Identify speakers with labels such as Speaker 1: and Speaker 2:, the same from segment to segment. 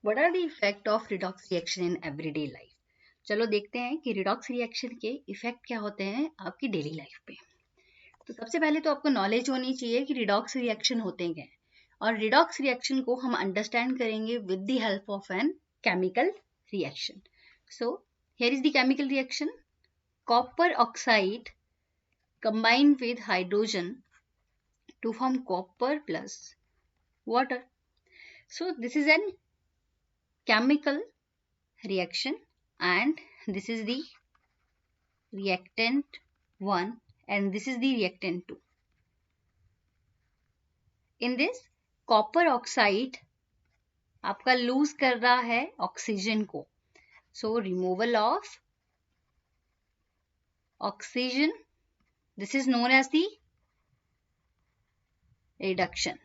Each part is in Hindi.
Speaker 1: What are the effect of redox reaction in everyday life? चलो देखते हैं कि रिडॉक्स रिएक्शन के इफेक्ट क्या होते हैं आपकी डेली लाइफ पे। तो सबसे पहले तो आपको नॉलेज होनी चाहिए कि रिडॉक्स रिएक्शन होते क्या हैं, और रिडॉक्स रिएक्शन को हम अंडरस्टैंड करेंगे with the help of an chemical reaction. So here is the chemical reaction. Copper oxide combine with hydrogen to form copper plus water. So this is an chemical reaction and this is the reactant 1 and this is the reactant 2. In this copper oxide आपका लूज कर रहा है ऑक्सीजन को. So removal of oxygen, this is known as the reduction.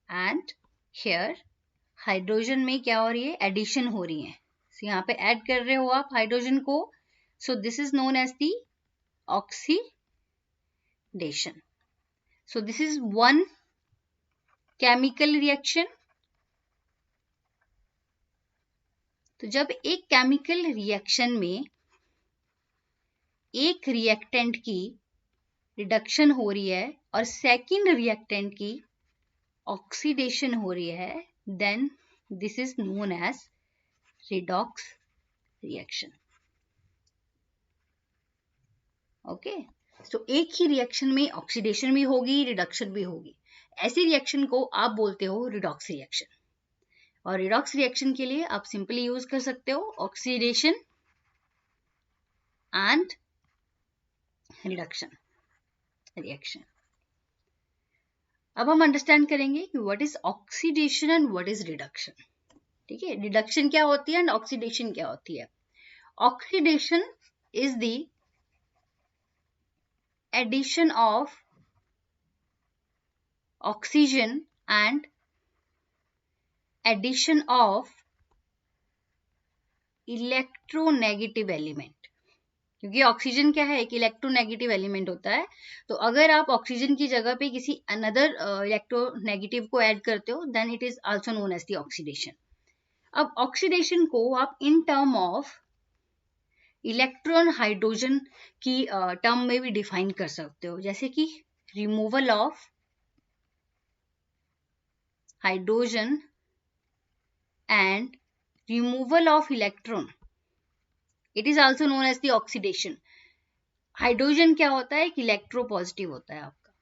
Speaker 1: And here hydrogen में क्या हो रही है, एडिशन हो रही है. so, यहाँ पे ऐड कर रहे हो आप हाइड्रोजन को. So this is known as the oxidation. So this is one chemical reaction. तो जब एक केमिकल रिएक्शन में एक रिएक्टेंट की रिडक्शन हो रही है और सेकंड रिएक्टेंट की ऑक्सीडेशन हो रही है, then this is known as redox reaction. Okay, so एक ही रिएक्शन में ऑक्सीडेशन भी होगी, रिडक्शन भी होगी. ऐसे रिएक्शन को आप बोलते हो रिडॉक्स रिएक्शन. और रिडॉक्स रिएक्शन के लिए आप सिंपली यूज कर सकते हो ऑक्सीडेशन एंड रिडक्शन रिएक्शन. अब हम अंडरस्टैंड करेंगे कि what is oxidation and what is reduction. ठीक है, रिडक्शन क्या होती है एंड ऑक्सीडेशन क्या होती है. Oxidation is the addition of oxygen and addition of electronegative element. क्योंकि ऑक्सीजन क्या है, एक इलेक्ट्रोनेगेटिव एलिमेंट होता है. तो अगर आप ऑक्सीजन की जगह पे किसी अनदर इलेक्ट्रोनेगेटिव को ऐड करते हो, then it is also known as the oxidation. अब ऑक्सीडेशन को आप in term of electron hydrogen की टर्म में भी डिफाइन कर सकते हो, जैसे कि removal of hydrogen and removal of electron, it is also known as the oxidation. Hydrogen क्या होता है, एक इलेक्ट्रो पॉजिटिव होता है आपका.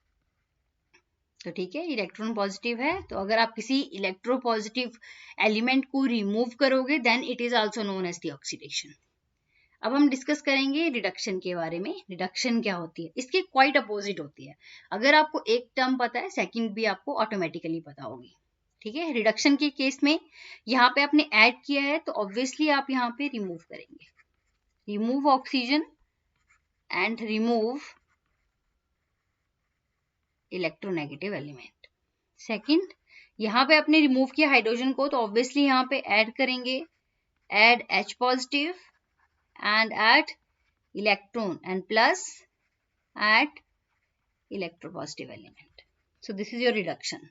Speaker 1: तो ठीक है, इलेक्ट्रॉन पॉजिटिव है, तो अगर आप किसी इलेक्ट्रो पॉजिटिव एलिमेंट को रिमूव करोगे, then it is also known as the oxidation. अब हम डिस्कस करेंगे रिडक्शन के बारे में. रिडक्शन क्या होती है, इसके क्वाइट अपोजिट होती है. अगर आपको एक टर्म पता है, सेकंड भी आपको ऑटोमेटिकली पता होगी. ठीक है, रिडक्शन के केस में यहाँ पे आपने ऐड किया है, तो ऑब्वियसली आप यहाँ पे रिमूव करेंगे. Remove oxygen and remove electronegative element. Second, यहाँ पे आपने रिमूव किया हाइड्रोजन को, तो ऑब्वियसली यहाँ पे ऐड करेंगे, add H positive and add electron and plus add electropositive element. So this is your reduction.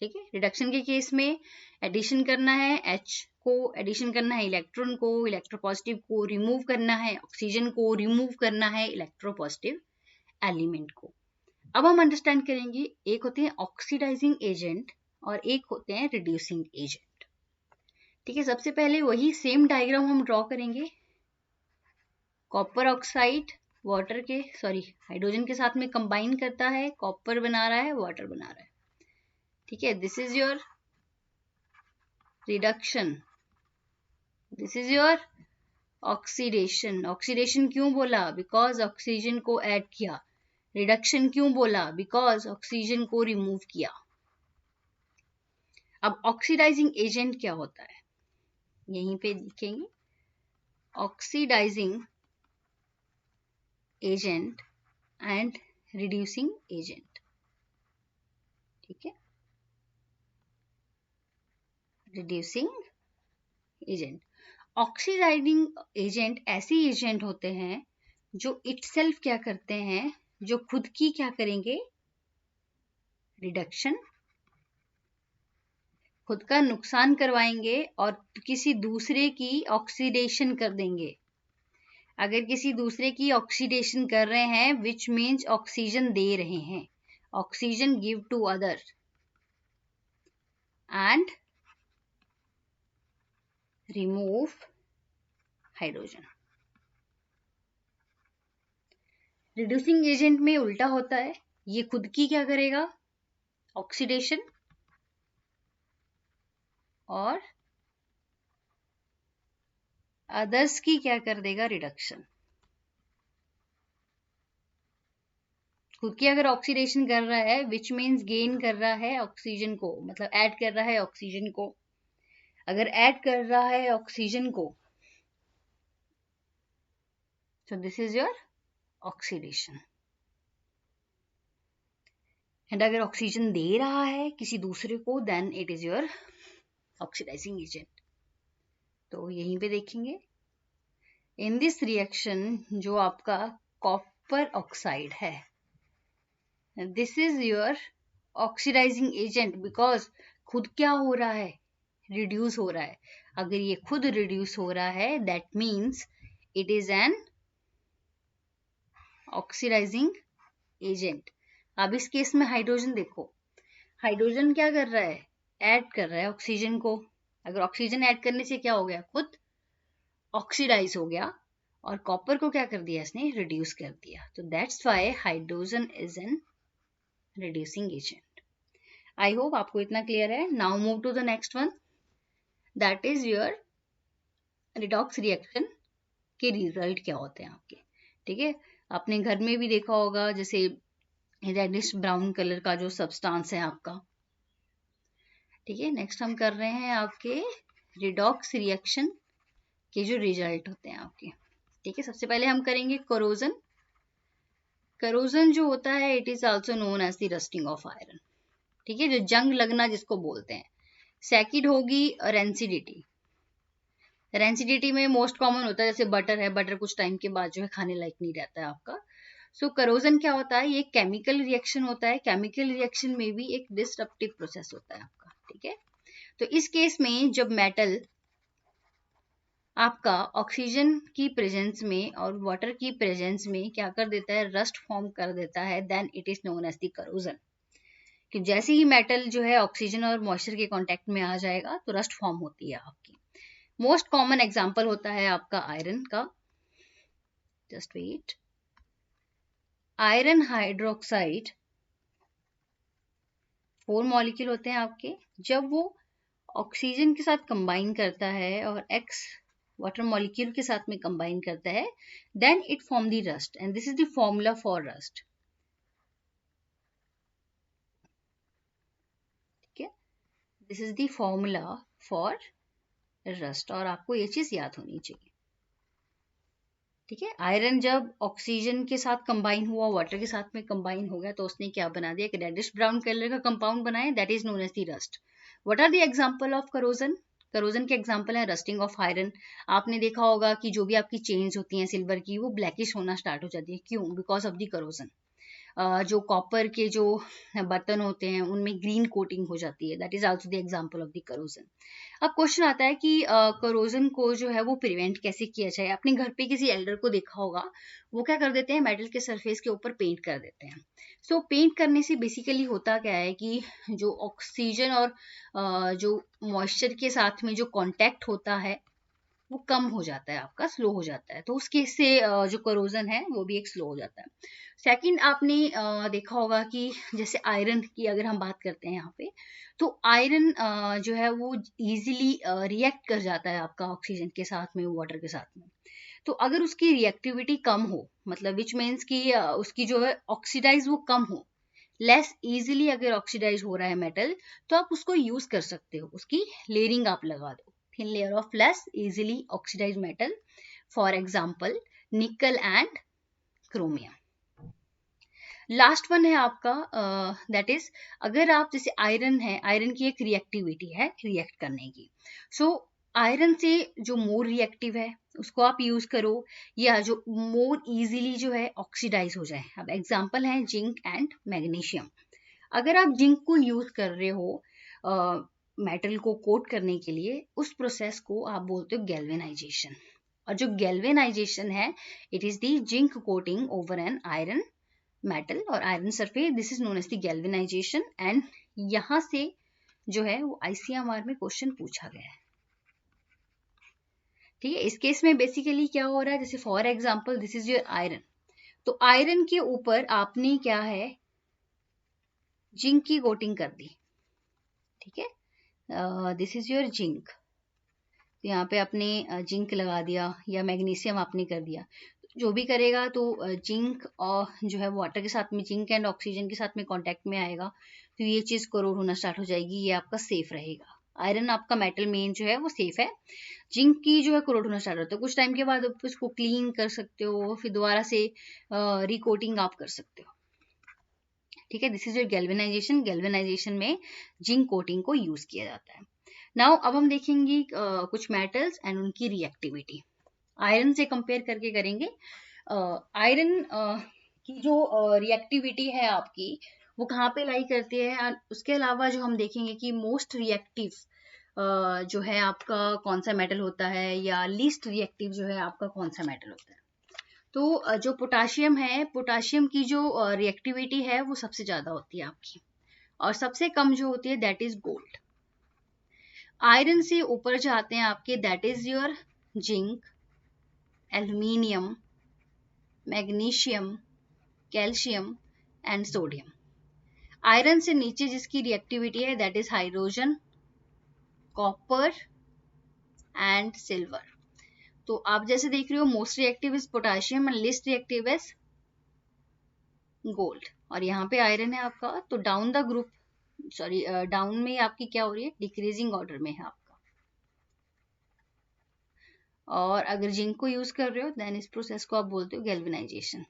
Speaker 1: ठीक है, रिडक्शन के केस में एडिशन करना है H को, एडिशन करना है इलेक्ट्रॉन को, इलेक्ट्रोपॉजिटिव को रिमूव करना है, ऑक्सीजन को रिमूव करना है, इलेक्ट्रोपॉजिटिव एलिमेंट को. अब हम अंडरस्टैंड करेंगे, एक होते हैं ऑक्सीडाइजिंग एजेंट और एक होते हैं रिड्यूसिंग एजेंट. ठीक है, सबसे पहले वही सेम डायग्राम हम ड्रॉ करेंगे. कॉपर ऑक्साइड वाटर के हाइड्रोजन के साथ में कंबाइन करता है, कॉपर बना रहा है, वाटर बना रहा है. ठीक है, this is your reduction, this is your oxidation. Oxidation क्यों बोला, बिकॉज ऑक्सीजन को ऐड किया. रिडक्शन क्यों बोला, बिकॉज ऑक्सीजन को रिमूव किया. अब ऑक्सीडाइजिंग एजेंट क्या होता है, यहीं पे लिखेंगे oxidizing agent and reducing agent. ठीक है, रिड्यूसिंग एजेंट. ऑक्सीडाइजिंग एजेंट ऐसे एजेंट होते हैं जो इटसेल्फ क्या करते हैं, जो खुद की क्या करेंगे, रिडक्शन खुद का नुकसान करवाएंगे और किसी दूसरे की ऑक्सीडेशन कर देंगे। अगर किसी दूसरे की ऑक्सीडेशन कर रहे हैं विच मीन्स ऑक्सीजन दे रहे हैं, oxygen give to other and remove hydrogen. Reducing agent में उल्टा होता है, ये खुद की क्या करेगा, ऑक्सीडेशन, और अदर्स की क्या कर देगा, रिडक्शन। खुद की अगर ऑक्सीडेशन कर रहा है विच मीन्स गेन कर रहा है ऑक्सीजन को, मतलब ऐड कर रहा है ऑक्सीजन को। अगर ऐड कर रहा है ऑक्सीजन को, so this is your oxidation। And अगर ऑक्सीजन दे रहा है किसी दूसरे को then it is your oxidizing agent. तो यहीं पे देखेंगे इन दिस रिएक्शन जो आपका कॉपर ऑक्साइड है, this is your oxidizing agent because खुद क्या हो रहा है, रिड्यूस हो रहा है। अगर ये खुद रिड्यूस हो रहा है that means it is an oxidizing agent. अब इस केस में हाइड्रोजन देखो, हाइड्रोजन क्या कर रहा है, ऐड कर रहा है ऑक्सीजन को। अगर ऑक्सीजन ऐड करने से क्या हो गया, खुद ऑक्सीडाइज हो गया, और कॉपर को क्या कर दिया इसने, रिड्यूस कर दिया। तो that's why hydrogen is an reducing agent. I hope आपको इतना क्लियर है। Now move to the next one, that is your redox reaction के रिजल्ट क्या होते हैं आपके। ठीक है, आपने घर में भी देखा होगा, जैसे रेडिश ब्राउन कलर का जो सब्सटेंस है आपका। ठीक है, नेक्स्ट हम कर रहे हैं आपके रिडॉक्स रिएक्शन के जो रिजल्ट होते हैं आपके। ठीक है, सबसे पहले हम करेंगे कोरोजन। कोरोजन जो होता है it is also known as the rusting of iron. ठीक है, जो जंग लगना जिसको बोलते हैं। सेकंड होगी रेंसिडिटी। रेंसिडिटी में मोस्ट कॉमन होता है, जैसे बटर है, बटर कुछ टाइम के बाद जो है खाने लायक नहीं रहता है आपका। सो करोजन क्या होता है, ये केमिकल रिएक्शन होता है। केमिकल रिएक्शन में भी एक डिस्ट्रप्टिव प्रोसेस होता है आपका। ठीक है, तो इस केस में जब मेटल आपका ऑक्सीजन की प्रेजेंस में और वाटर की प्रेजेंस में क्या कर देता है, रस्ट फॉर्म कर देता है, then it is known as the corrosion. कि जैसे ही मेटल जो है ऑक्सीजन और मॉइस्चर के कांटेक्ट में आ जाएगा तो रस्ट फॉर्म होती है आपकी। मोस्ट कॉमन एग्जांपल होता है आपका आयरन का। Just wait, iron hydroxide 4 molecule होते हैं आपके। जब वो ऑक्सीजन के साथ कंबाइन करता है और एक्स वाटर मॉलिक्यूल के साथ में कंबाइन करता है, then it form the rust and this is the formula for rust. ठीक है, this is the formula for rust, और आपको ये चीज याद होनी चाहिए। ठीक है, आयरन जब ऑक्सीजन के साथ कंबाइन हुआ, वाटर के साथ में कंबाइन हो गया, तो उसने क्या बना दिया, एक रेडिश ब्राउन कलर का कंपाउंड बनाया, that is known as the rust. What are the example of corrosion? Corrosion के एग्जांपल है रस्टिंग ऑफ आयरन। आपने देखा होगा कि जो भी आपकी चेन्स होती हैं सिल्वर की, वो ब्लैकिश होना स्टार्ट हो जाती है। क्यों? Because of the corrosion. जो कॉपर के जो बर्तन होते हैं उनमें ग्रीन कोटिंग हो जाती है, that is also the example of the corrosion. अब क्वेश्चन आता है कि करोजन को जो है वो प्रिवेंट कैसे किया जाए। अपने घर पे किसी एल्डर को देखा होगा, वो क्या कर देते हैं, मेटल के सरफेस के ऊपर पेंट कर देते हैं। सो पेंट करने से बेसिकली होता क्या है कि जो ऑक्सीजन और जो मॉइस्चर के साथ में जो कॉन्टैक्ट होता है वो कम हो जाता है आपका, स्लो हो जाता है। तो उस केस से जो करोजन है वो भी एक स्लो हो जाता है। सेकंड, आपने देखा होगा कि जैसे आयरन की अगर हम बात करते हैं यहाँ पे, तो आयरन जो है वो इजीली रिएक्ट कर जाता है आपका ऑक्सीजन के साथ में, वाटर के साथ में। तो अगर उसकी रिएक्टिविटी कम हो, मतलब विच मीन्स कि उसकी जो है ऑक्सीडाइज वो कम हो, लेस इजीली अगर ऑक्सीडाइज हो रहा है मेटल, तो आप उसको यूज कर सकते हो, उसकी लेयरिंग आप लगा दो, thin layer of less easily oxidized metal, for example nickel and chromium। Last one है आपका दैट इज, अगर आप जैसे आयरन है, आयरन की एक रिएक्टिविटी है रिएक्ट करने की। सो आयरन से जो मोर रिएक्टिव है उसको आप यूज करो, या जो मोर इजीली जो है ऑक्सीडाइज हो जाए। अब एग्जांपल है जिंक एंड मैग्नीशियम। अगर आप जिंक को यूज कर रहे हो मेटल को कोट करने के लिए, उस प्रोसेस को आप बोलते हो गैल्वेनाइजेशन। और जो गैल्वेनाइजेशन है, it is the zinc coating over an iron metal और iron surface, this is known as the galvanization. And यहां से जो है वो ICMR में क्वेश्चन पूछा गया है। ठीक है, इस केस में बेसिकली क्या हो रहा है, जैसे for example this is your iron, तो आयरन के ऊपर आपने क्या है, जिंक की कोटिंग कर दी। ठीक है, दिस इज योर जिंक, तो यहाँ पे आपने जिंक लगा दिया या मैग्नीशियम आपने कर दिया। जो भी करेगा तो जिंक और जो है वाटर के साथ में, जिंक एंड ऑक्सीजन के साथ में कांटेक्ट में आएगा, तो ये चीज करोड होना स्टार्ट हो जाएगी, ये आपका सेफ रहेगा। आयरन आपका मेटल मेन जो है वो सेफ है, जिंक की जो है करोड होना स्टार्ट होता है। कुछ टाइम के बाद आप इसको क्लीन कर सकते हो, फिर दोबारा से रिकोटिंग आप कर सकते हो। ठीक है, this is your galvanisation. Galvanisation में जिंक कोटिंग को यूज किया जाता है। नाउ अब हम देखेंगे कुछ मेटल्स एंड उनकी रिएक्टिविटी। आयरन से कंपेयर करके करेंगे। आयरन की जो रिएक्टिविटी है आपकी, वो कहाँ पे लाई करती है। उसके अलावा जो हम देखेंगे कि मोस्ट रिएक्टिव जो है आपका कौन सा मेटल होता है, या लीस्ट रिएक्टिव जो है आपका कौन सा मेटल होता है। तो जो पोटाशियम है, पोटाशियम की जो रिएक्टिविटी है वो सबसे ज्यादा होती है आपकी, और सबसे कम जो होती है दैट इज गोल्ड। आयरन से ऊपर जो आते हैं आपके, that is your zinc, aluminium, magnesium, calcium and sodium. Iron से नीचे जिसकी रिएक्टिविटी है that is hydrogen, copper and silver. तो आप जैसे देख रहे हो, most reactive is potassium and least reactive is gold. और यहाँ पे आयरन है आपका, तो down the group, sorry down में आपकी क्या हो रही है, डिक्रीजिंग ऑर्डर में है आपका। और अगर जिंक को यूज कर रहे हो देन इस प्रोसेस को आप बोलते हो गैल्वेनाइजेशन।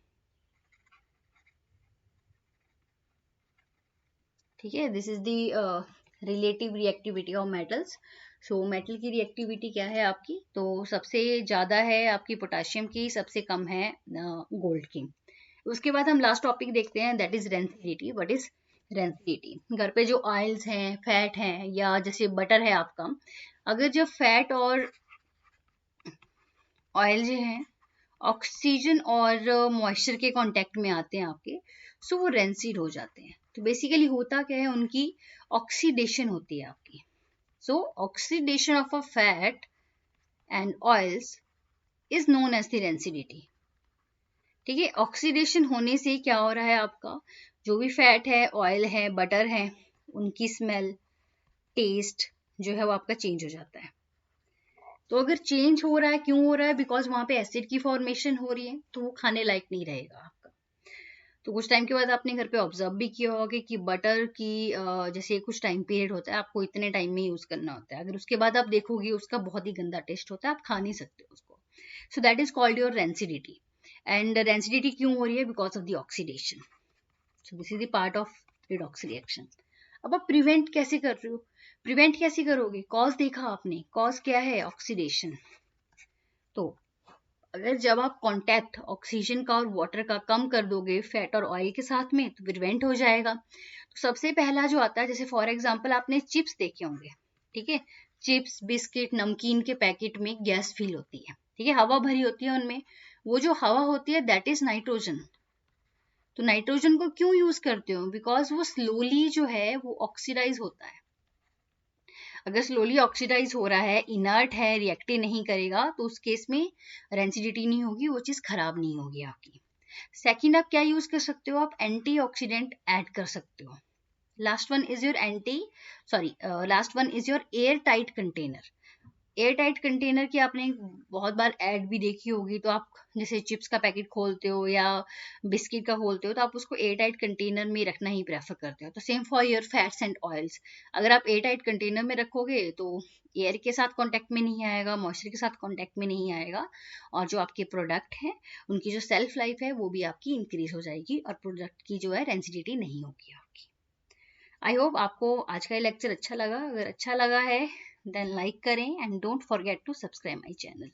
Speaker 1: ठीक है, this is the relative reactivity of metals. So metal की रिएक्टिविटी क्या है आपकी, तो सबसे ज्यादा है आपकी पोटाशियम की, सबसे कम है गोल्ड की। उसके बाद हम लास्ट टॉपिक देखते हैं, that is rancidity. What is rancidity? घर पे जो ऑयल्स हैं, फैट हैं, या जैसे बटर है आपका, अगर जब फैट और ऑयल जो है ऑक्सीजन और मॉइस्चर के कांटेक्ट में आते हैं आपके, सो वो रेंसिड हो जाते हैं। तो बेसिकली होता क्या है, उनकी ऑक्सीडेशन होती है आपकी। So oxidation of a fat and oils is known as the rancidity. ठीक है, ऑक्सीडेशन होने से क्या हो रहा है आपका, जो भी फैट है, ऑयल है, बटर है, उनकी स्मेल, टेस्ट जो है वो आपका चेंज हो जाता है। तो अगर चेंज हो रहा है, क्यों हो रहा है, बिकॉज वहां पे एसिड की फॉर्मेशन हो रही है, तो वो खाने लायक नहीं रहेगा आपका। तो कुछ टाइम के बाद आपने घर पे ऑब्जर्व भी किया होगा कि बटर की जैसे कुछ टाइम पीरियड होता है, आपको इतने टाइम में यूज करना होता है, अगर उसके बाद आप देखोगे उसका बहुत ही गंदा टेस्ट होता है, आप खा नहीं सकते उसको। So that is called your rancidity. And rancidity क्यों हो रही है, because of the oxidation. So this is the part of redox reaction. अब आप प्रिवेंट कैसे कर रहे हो, प्रिवेंट कैसे करोगे, कॉज देखा आपने, कॉज क्या है, ऑक्सीडेशन। तो अगर जब आप कांटेक्ट ऑक्सीजन का और वाटर का कम कर दोगे फैट और ऑयल के साथ में, तो प्रिवेंट हो जाएगा। तो सबसे पहला जो आता है, जैसे फॉर एग्जांपल आपने चिप्स देखे होंगे, ठीक है, चिप्स, बिस्किट, नमकीन के पैकेट में गैस फील होती है, ठीक है, हवा भरी होती है उनमें। वो जो हवा होती है दैट इज नाइट्रोजन। तो नाइट्रोजन को क्यों यूज करते हो, बिकॉज वो स्लोली जो है वो ऑक्सीडाइज होता है। अगर स्लोली ऑक्सीडाइज हो रहा है, इनर्ट है, रिएक्ट नहीं करेगा, तो उस केस में रेंसिडिटी नहीं होगी, वो चीज खराब नहीं होगी आपकी। सेकंड, आप क्या यूज कर सकते हो, आप एंटीऑक्सीडेंट ऐड कर सकते हो। Last one is your air tight container. Air tight container की आपने बहुत बार ऐड भी देखी होगी, तो आप जैसे चिप्स का पैकेट खोलते हो या बिस्किट का खोलते हो, तो आप उसको एयर टाइट कंटेनर में रखना ही प्रेफर करते हो। तो same for your fats and oils, अगर आप एयर टाइट कंटेनर में रखोगे तो एयर के साथ कांटेक्ट में नहीं आएगा, मॉइस्चर के साथ कांटेक्ट में नहीं आएगा, और जो आपके प्रोडक्ट हैं उनकी जो सेल्फ लाइफ है वो भी आपकी इंक्रीज हो जाएगी, और प्रोडक्ट की जो है रेंसिडिटी नहीं होगी आपकी। आई होप आपको आज का लेक्चर अच्छा लगा। अगर अच्छा लगा है देन लाइक करें, and don't forget to subscribe my channel.